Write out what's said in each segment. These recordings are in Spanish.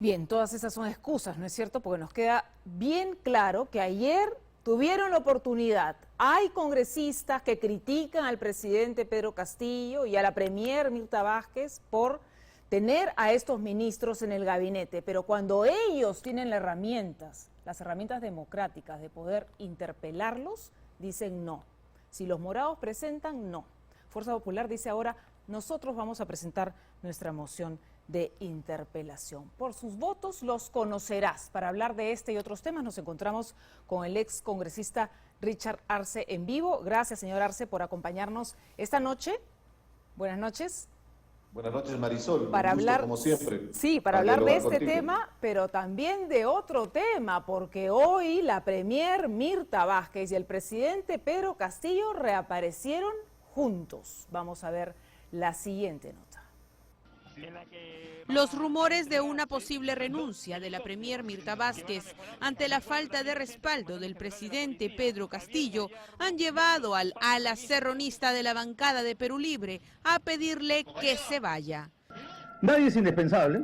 Bien, todas esas son excusas, ¿no es cierto? Porque nos queda bien claro que ayer tuvieron la oportunidad. Hay congresistas que critican al presidente Pedro Castillo y a la premier Mirta Vázquez por tener a estos ministros en el gabinete, pero cuando ellos tienen las herramientas democráticas de poder interpelarlos, dicen no. Si los morados presentan, no. Fuerza Popular dice ahora, nosotros vamos a presentar nuestra moción de interpelación. Por sus votos los conocerás. Para hablar de este y otros temas nos encontramos con el ex congresista Richard Arce en vivo. Gracias, señor Arce, por acompañarnos esta noche. Buenas noches. Buenas noches, Marisol. Para un gusto, hablar, como siempre. sí, para hablar de este contigo. tema, pero también de otro tema, porque hoy la premier Mirta Vázquez y el presidente Pedro Castillo reaparecieron juntos. Vamos a ver la siguiente nota. Los rumores de una posible renuncia de la premier Mirta Vázquez ante la falta de respaldo del presidente Pedro Castillo han llevado al ala serronista de la bancada de Perú Libre a pedirle que se vaya. Nadie es indispensable.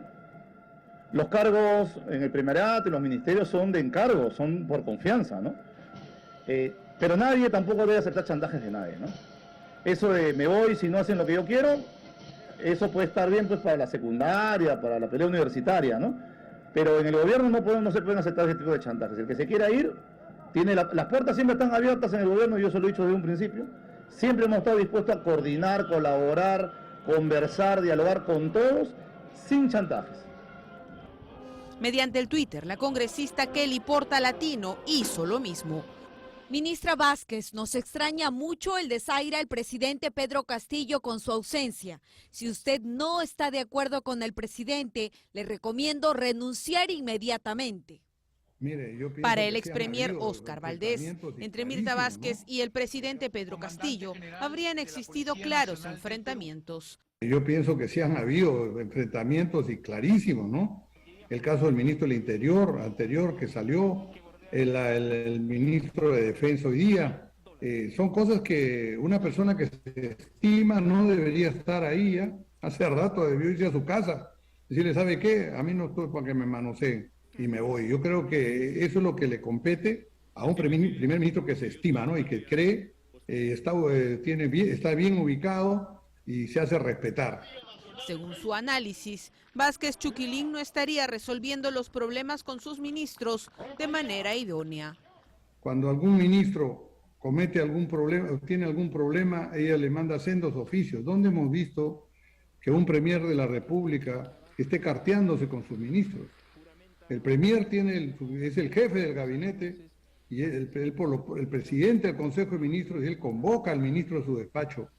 Los cargos en el primerato y los ministerios son de encargo, son por confianza, ¿no? Pero nadie tampoco debe aceptar chantajes de nadie, ¿no? Eso de me voy si no hacen lo que yo quiero, eso puede estar bien pues para la secundaria, para la pelea universitaria, ¿no? Pero en el gobierno no se pueden aceptar ese tipo de chantajes. El que se quiera ir, las puertas siempre están abiertas en el gobierno, yo se lo he dicho desde un principio. Siempre hemos estado dispuestos a coordinar, colaborar, conversar, dialogar con todos, sin chantajes. Mediante el Twitter, la congresista Kelly Portalatino hizo lo mismo. Ministra Vázquez, nos extraña mucho el desaire al presidente Pedro Castillo con su ausencia. Si usted no está de acuerdo con el presidente, le recomiendo renunciar inmediatamente. Para el expremier Óscar Valdés, entre Mirta Vázquez y el presidente Pedro Castillo, habrían existido claros enfrentamientos. Yo pienso que sí han habido enfrentamientos y clarísimos, ¿no? El caso del ministro del Interior anterior que salió, el ministro de Defensa hoy día, son cosas que una persona que se estima no debería estar ahí ya. Hace rato debió irse a su casa, decirle, ¿sabe qué? A mí no estoy para que me manoseen y me voy. Yo creo que eso es lo que le compete a un primer ministro que se estima, ¿no? Y que cree, está bien ubicado y se hace respetar. Según su análisis, Vázquez Chuquilín no estaría resolviendo los problemas con sus ministros de manera idónea. Cuando algún ministro comete algún problema, tiene algún problema, ella le manda sendos oficios. ¿Dónde hemos visto que un premier de la República esté carteándose con sus ministros? El premier es el jefe del gabinete y el presidente del Consejo de Ministros, y él convoca al ministro a su despacho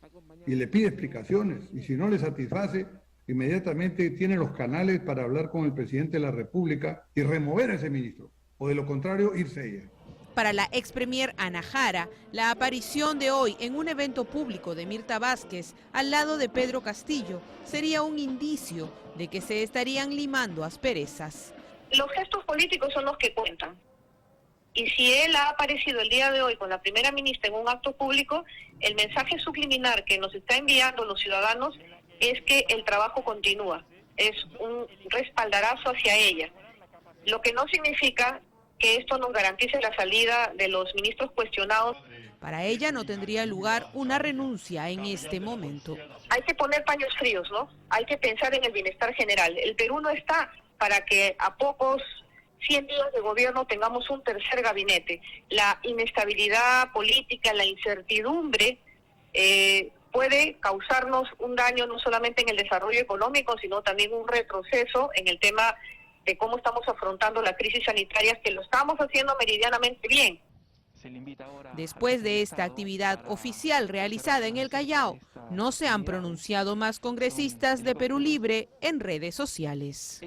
y le pide explicaciones, y si no le satisface, inmediatamente tiene los canales para hablar con el presidente de la República y remover a ese ministro, o de lo contrario, irse ella. Para la ex premier Ana Jara, la aparición de hoy en un evento público de Mirta Vázquez al lado de Pedro Castillo sería un indicio de que se estarían limando asperezas. Los gestos políticos son los que cuentan. Y si él ha aparecido el día de hoy con la primera ministra en un acto público, el mensaje subliminal que nos está enviando los ciudadanos es que el trabajo continúa, es un respaldarazo hacia ella. Lo que no significa que esto nos garantice la salida de los ministros cuestionados. Para ella no tendría lugar una renuncia en este momento. Hay que poner paños fríos, ¿no? Hay que pensar en el bienestar general. El Perú no está para que a pocos 100 días de gobierno tengamos un tercer gabinete. La inestabilidad política, la incertidumbre puede causarnos un daño no solamente en el desarrollo económico, sino también un retroceso en el tema de cómo estamos afrontando la crisis sanitaria, que lo estamos haciendo meridianamente bien. Después de esta actividad oficial realizada en el Callao, no se han pronunciado más congresistas de Perú Libre en redes sociales.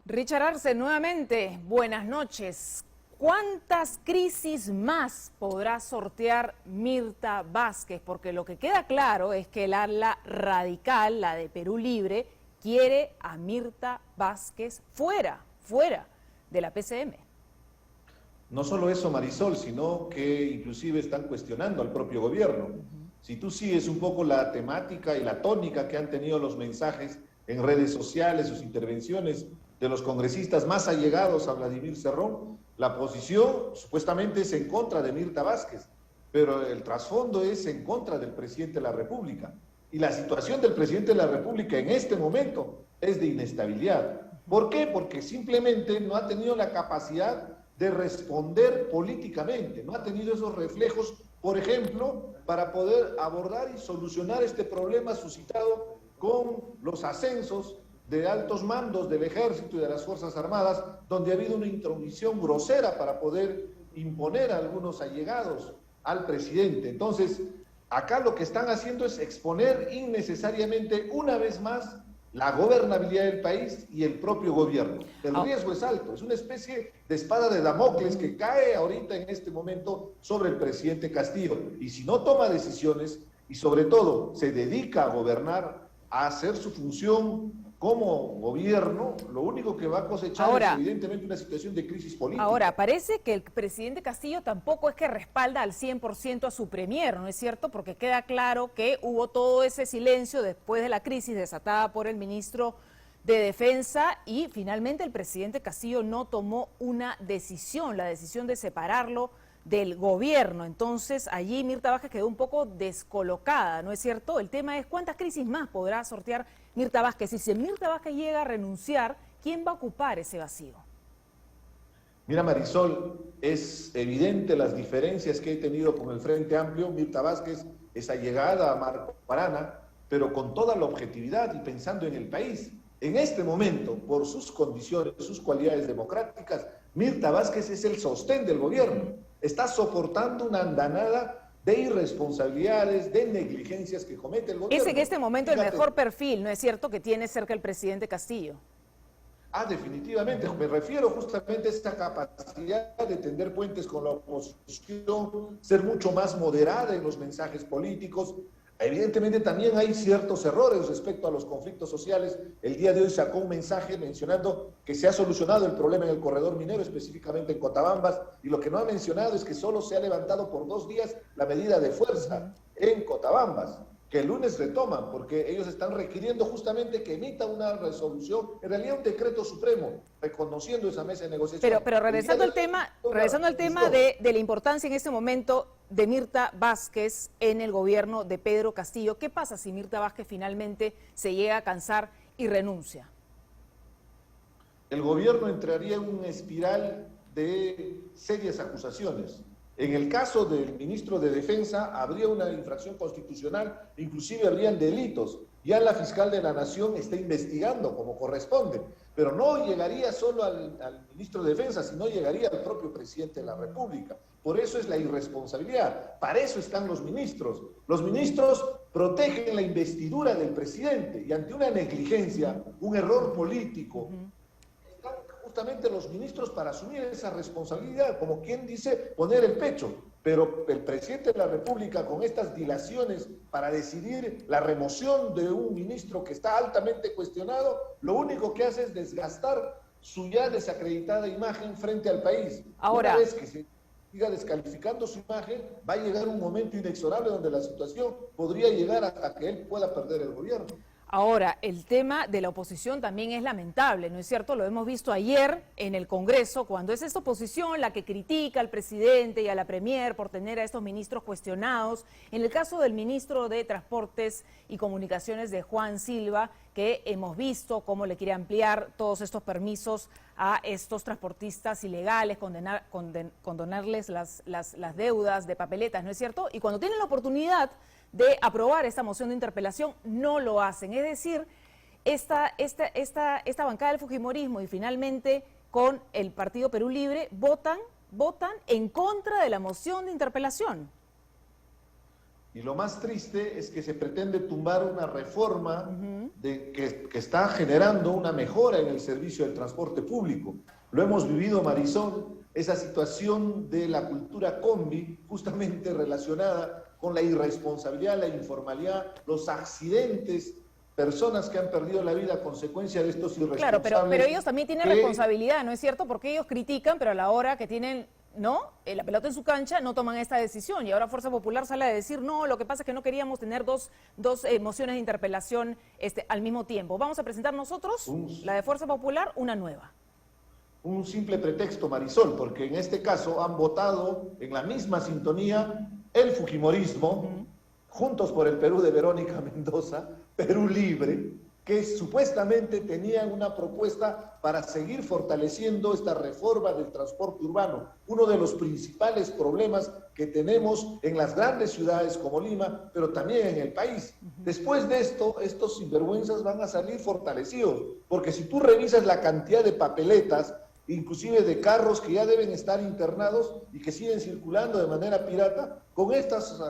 Richard Arce, nuevamente, buenas noches. ¿Cuántas crisis más podrá sortear Mirta Vázquez? Porque lo que queda claro es que el ala radical, la de Perú Libre, quiere a Mirta Vázquez fuera de la PCM. No solo eso, Marisol, sino que inclusive están cuestionando al propio gobierno. Si tú sigues un poco la temática y la tónica que han tenido los mensajes en redes sociales, sus intervenciones de los congresistas más allegados a Vladimir Cerrón, la posición supuestamente es en contra de Mirta Vázquez, pero el trasfondo es en contra del presidente de la República. Y la situación del presidente de la República en este momento es de inestabilidad. ¿Por qué? Porque simplemente no ha tenido la capacidad de responder políticamente, no ha tenido esos reflejos, por ejemplo, para poder abordar y solucionar este problema suscitado con los ascensos de altos mandos del Ejército y de las Fuerzas Armadas, donde ha habido una intromisión grosera para poder imponer a algunos allegados al presidente. Entonces, acá lo que están haciendo es exponer innecesariamente una vez más la gobernabilidad del país y el propio gobierno. El riesgo es alto, es una especie de espada de Damocles que cae ahorita en este momento sobre el presidente Castillo. Y si no toma decisiones y sobre todo se dedica a gobernar, a hacer su función como gobierno, lo único que va a cosechar es evidentemente una situación de crisis política. Ahora, parece que el presidente Castillo tampoco es que respalda al 100% a su premier, ¿no es cierto? Porque queda claro que hubo todo ese silencio después de la crisis desatada por el ministro de Defensa y finalmente el presidente Castillo no tomó una decisión, la decisión de separarlo del gobierno. Entonces, allí Mirta Vázquez quedó un poco descolocada, ¿no es cierto? El tema es cuántas crisis más podrá sortear Mirta Vázquez. Y si Mirta Vázquez llega a renunciar, ¿quién va a ocupar ese vacío? Mira, Marisol, es evidente las diferencias que he tenido con el Frente Amplio. Mirta Vázquez es allegada a Marco Parana, pero con toda la objetividad y pensando en el país. En este momento, por sus condiciones, sus cualidades democráticas, Mirta Vázquez es el sostén del gobierno. Está soportando una andanada de irresponsabilidades, de negligencias que comete el gobierno. Es en este momento el mejor perfil, ¿no es cierto?, que tiene cerca el presidente Castillo. Definitivamente, me refiero justamente a esta capacidad de tender puentes con la oposición, ser mucho más moderada en los mensajes políticos. Evidentemente también hay ciertos errores respecto a los conflictos sociales. El día de hoy sacó un mensaje mencionando que se ha solucionado el problema en el corredor minero, específicamente en Cotabambas, y lo que no ha mencionado es que solo se ha levantado por 2 días la medida de fuerza en Cotabambas, que el lunes retoman, porque ellos están requiriendo justamente que emita una resolución, en realidad un decreto supremo, reconociendo esa mesa de negociación. Pero regresando al tema de la importancia en este momento de Mirta Vázquez en el gobierno de Pedro Castillo, ¿qué pasa si Mirta Vázquez finalmente se llega a cansar y renuncia? El gobierno entraría en una espiral de serias acusaciones. En el caso del ministro de Defensa habría una infracción constitucional, inclusive habrían delitos. Ya la fiscal de la Nación está investigando como corresponde, pero no llegaría solo al ministro de Defensa, sino llegaría al propio presidente de la República. Por eso es la irresponsabilidad, para eso están los ministros. Los ministros protegen la investidura del presidente y ante una negligencia, un error político, están justamente los ministros para asumir esa responsabilidad, como quien dice, poner el pecho. Pero el presidente de la República, con estas dilaciones para decidir la remoción de un ministro que está altamente cuestionado, lo único que hace es desgastar su ya desacreditada imagen frente al país. Ahora, una vez que se siga descalificando su imagen, va a llegar un momento inexorable donde la situación podría llegar a que él pueda perder el gobierno. Ahora, el tema de la oposición también es lamentable, ¿no es cierto? Lo hemos visto ayer en el Congreso, cuando es esta oposición la que critica al presidente y a la premier por tener a estos ministros cuestionados. En el caso del ministro de Transportes y Comunicaciones de Juan Silva, que hemos visto cómo le quiere ampliar todos estos permisos a estos transportistas ilegales, condonarles las deudas de papeletas, ¿no es cierto? Y cuando tienen la oportunidad de aprobar esta moción de interpelación, no lo hacen. Es decir, esta bancada del fujimorismo y finalmente con el Partido Perú Libre votan en contra de la moción de interpelación. Y lo más triste es que se pretende tumbar una reforma que está generando una mejora en el servicio del transporte público. Lo hemos vivido, Marisol, esa situación de la cultura combi, justamente relacionada con la irresponsabilidad, la informalidad, los accidentes, personas que han perdido la vida a consecuencia de estos irresponsables. Claro, pero ellos también tienen responsabilidad, ¿no es cierto? Porque ellos critican, pero a la hora que tienen ¿no? La pelota en su cancha, no toman esta decisión. Y ahora Fuerza Popular sale a decir, no, lo que pasa es que no queríamos tener dos mociones de interpelación al mismo tiempo. Vamos a presentar nosotros, la de Fuerza Popular, una nueva. Un simple pretexto, Marisol, porque en este caso han votado en la misma sintonía el fujimorismo, Juntos por el Perú de Verónica Mendoza, Perú Libre, que supuestamente tenían una propuesta para seguir fortaleciendo esta reforma del transporte urbano, uno de los principales problemas que tenemos en las grandes ciudades como Lima, pero también en el país. Después de esto, estos sinvergüenzas van a salir fortalecidos, porque si tú revisas la cantidad de papeletas, inclusive de carros que ya deben estar internados y que siguen circulando de manera pirata, con estos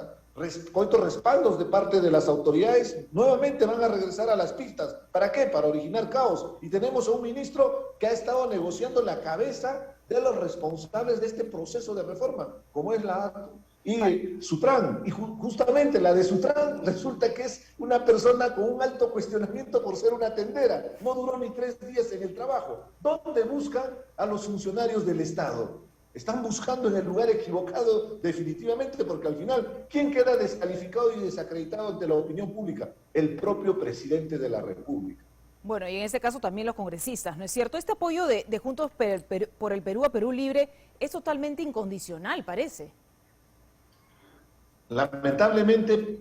respaldos de parte de las autoridades, nuevamente van a regresar a las pistas. ¿Para qué? Para originar caos. Y tenemos a un ministro que ha estado negociando la cabeza de los responsables de este proceso de reforma, como es la ATO y Sutran. Y justamente la de Sutran resulta que es una persona con un alto cuestionamiento por ser una tendera. No duró ni 3 días en el trabajo. ¿Dónde buscan a los funcionarios del Estado? Están buscando en el lugar equivocado definitivamente, porque al final, ¿quién queda descalificado y desacreditado ante la opinión pública? El propio presidente de la República. Bueno, y en este caso también los congresistas, ¿no es cierto? Este apoyo de Juntos por el Perú a Perú Libre es totalmente incondicional, parece. Lamentablemente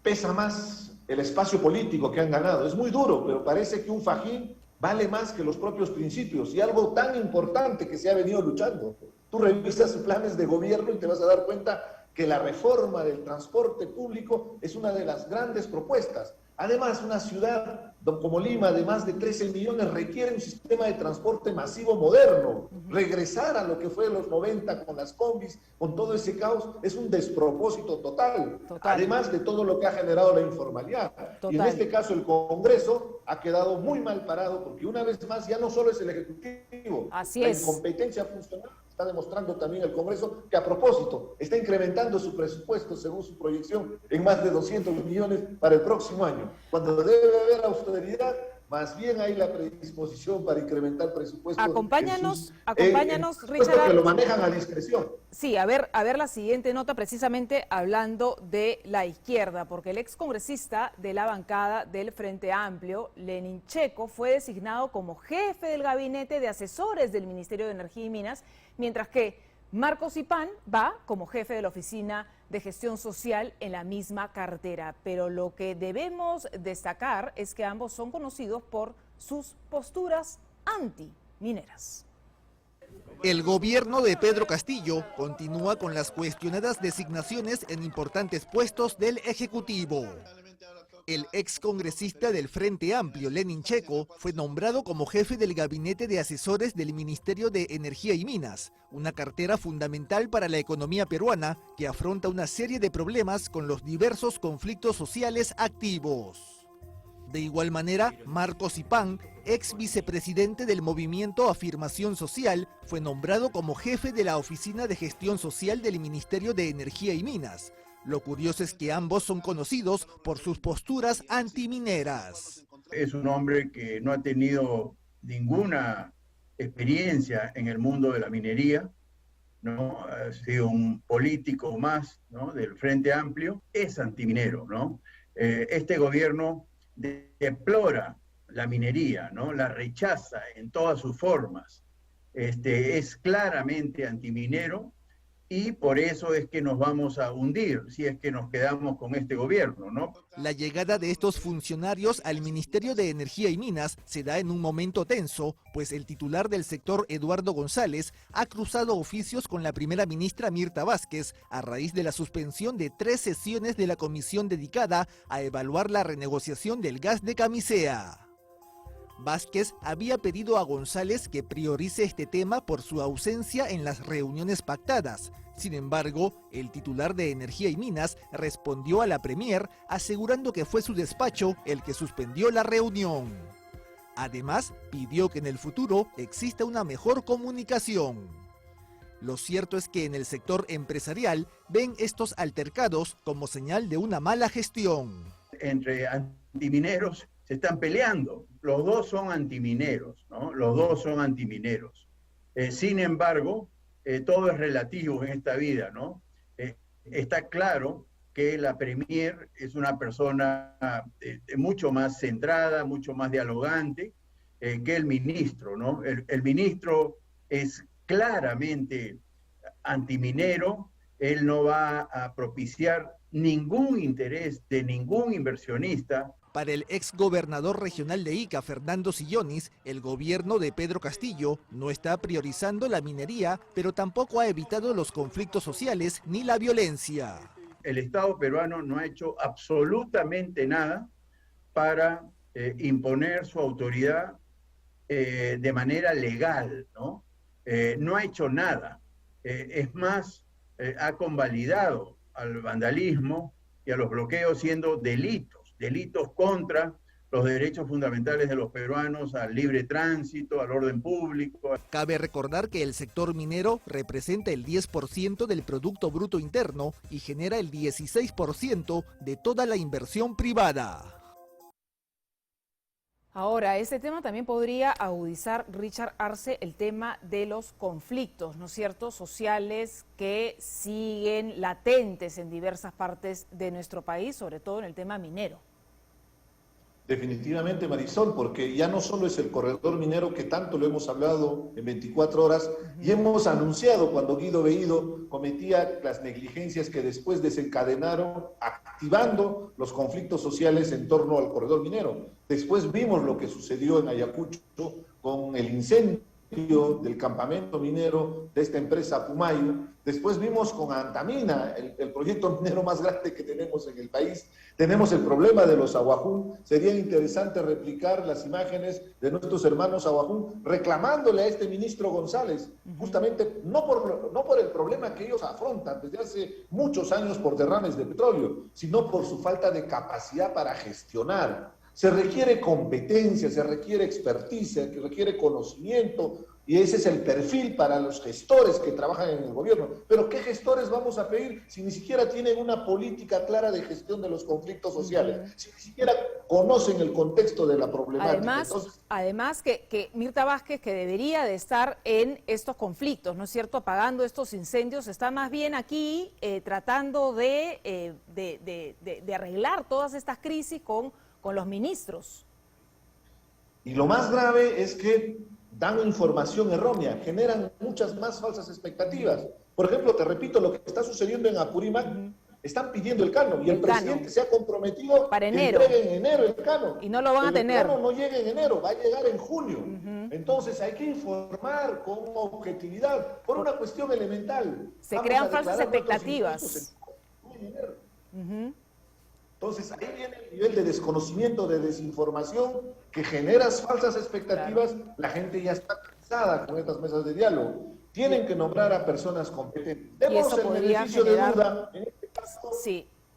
pesa más el espacio político que han ganado. Es muy duro, pero parece que un fajín vale más que los propios principios y algo tan importante que se ha venido luchando. Tú revisas planes de gobierno y te vas a dar cuenta que la reforma del transporte público es una de las grandes propuestas. Además, una ciudad como Lima de más de 13 millones requiere un sistema de transporte masivo moderno. Regresar a lo que fue en los 90 con las combis, con todo ese caos, es un despropósito total. Además de todo lo que ha generado la informalidad. Y en este caso el Congreso ha quedado muy mal parado, porque una vez más ya no solo es el Ejecutivo, Así es. La incompetencia funcional está demostrando también el Congreso que a propósito está incrementando su presupuesto según su proyección en más de 200 millones para el próximo año. Cuando debe haber austeridad, más bien hay la predisposición para incrementar presupuestos. Acompáñanos, Richard. Que lo manejan a discreción. Sí, a ver la siguiente nota, precisamente hablando de la izquierda, porque el excongresista de la bancada del Frente Amplio, Lenin Checo, fue designado como jefe del gabinete de asesores del Ministerio de Energía y Minas, mientras que Marcos Ipán va como jefe de la Oficina de Gestión Social en la misma cartera. Pero lo que debemos destacar es que ambos son conocidos por sus posturas antimineras. El gobierno de Pedro Castillo continúa con las cuestionadas designaciones en importantes puestos del Ejecutivo. El excongresista del Frente Amplio, Lenin Checo, fue nombrado como jefe del Gabinete de Asesores del Ministerio de Energía y Minas, una cartera fundamental para la economía peruana que afronta una serie de problemas con los diversos conflictos sociales activos. De igual manera, Marcos Ipán, ex vicepresidente del movimiento Afirmación Social, fue nombrado como jefe de la Oficina de Gestión Social del Ministerio de Energía y Minas. Lo curioso es que ambos son conocidos por sus posturas antimineras. Es un hombre que no ha tenido ninguna experiencia en el mundo de la minería, ¿no? Ha sido un político más, ¿no?, del Frente Amplio, es antiminero, ¿no? Este gobierno deplora la minería, ¿no? La rechaza en todas sus formas. Es claramente antiminero. Y por eso es que nos vamos a hundir, si es que nos quedamos con este gobierno, ¿no? La llegada de estos funcionarios al Ministerio de Energía y Minas se da en un momento tenso, pues el titular del sector, Eduardo González, ha cruzado oficios con la primera ministra Mirta Vázquez a raíz de la suspensión de 3 sesiones de la comisión dedicada a evaluar la renegociación del gas de Camisea. Vázquez había pedido a González que priorice este tema por su ausencia en las reuniones pactadas. Sin embargo, el titular de Energía y Minas respondió a la Premier asegurando que fue su despacho el que suspendió la reunión. Además, pidió que en el futuro exista una mejor comunicación. Lo cierto es que en el sector empresarial ven estos altercados como señal de una mala gestión. Entre antimineros se están peleando. Los dos son antimineros, ¿no? Los dos son antimineros. Sin embargo, todo es relativo en esta vida, ¿no? Está claro que la Premier es una persona mucho más centrada, mucho más dialogante que el ministro, ¿no? El ministro es claramente antiminero, él no va a propiciar ningún interés de ningún inversionista. Para el exgobernador regional de Ica, Fernando Sillonis, el gobierno de Pedro Castillo no está priorizando la minería, pero tampoco ha evitado los conflictos sociales ni la violencia. El Estado peruano no ha hecho absolutamente nada para imponer su autoridad de manera legal, ¿no? No ha hecho nada. Es más, ha convalidado al vandalismo y a los bloqueos siendo delitos contra los derechos fundamentales de los peruanos al libre tránsito, al orden público. Cabe recordar que el sector minero representa el 10% del Producto Bruto Interno y genera el 16% de toda la inversión privada. Ahora, este tema también podría agudizar, Richard Arce, el tema de los conflictos, ¿no es cierto?, sociales que siguen latentes en diversas partes de nuestro país, sobre todo en el tema minero. Definitivamente, Marisol, porque ya no solo es el corredor minero que tanto lo hemos hablado en 24 horas y hemos anunciado cuando Guido Bellido cometía las negligencias que después desencadenaron activando los conflictos sociales en torno al corredor minero. Después vimos lo que sucedió en Ayacucho con el incendio del campamento minero de esta empresa Pumayo. Después vimos con Antamina, el proyecto minero más grande que tenemos en el país. Tenemos el problema de los aguajún. Sería interesante replicar las imágenes de nuestros hermanos aguajún reclamándole a este ministro González, justamente no por el problema que ellos afrontan desde hace muchos años por derrames de petróleo, sino por su falta de capacidad para gestionar. Se requiere competencia, se requiere experticia, se requiere conocimiento, y ese es el perfil para los gestores que trabajan en el gobierno. Pero ¿qué gestores vamos a pedir si ni siquiera tienen una política clara de gestión de los conflictos sociales? Si ni siquiera conocen el contexto de la problemática. Además que Mirta Vázquez, que debería de estar en estos conflictos, ¿no es cierto?, apagando estos incendios, está más bien aquí tratando de arreglar todas estas crisis con los ministros. Y lo más grave es que dan información errónea, generan muchas más falsas expectativas. Por ejemplo, te repito, lo que está sucediendo en Apurímac, están pidiendo el canon, y el presidente se ha comprometido para enero. Que entregue en enero el canon. Y no lo van a tener. El canon no llega en enero, va a llegar en junio. Entonces hay que informar con objetividad, por una cuestión elemental. Se crean falsas expectativas. Entonces ahí viene el nivel de desconocimiento, de desinformación, que genera falsas expectativas. Claro. La gente ya está cansada con estas mesas de diálogo. Tienen que nombrar a personas competentes. Demos el beneficio de duda, en este caso,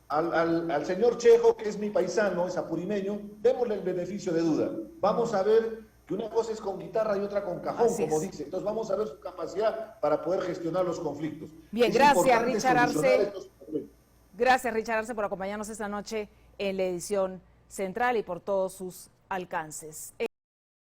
al señor Chejo, que es mi paisano, es apurimeño, démosle el beneficio de duda. Vamos a ver que una cosa es con guitarra y otra con cajón, como dice. Entonces vamos a ver su capacidad para poder gestionar los conflictos. Bien, gracias, Richard Arce. Gracias, Richard Arce, por acompañarnos esta noche en la edición central y por todos sus alcances.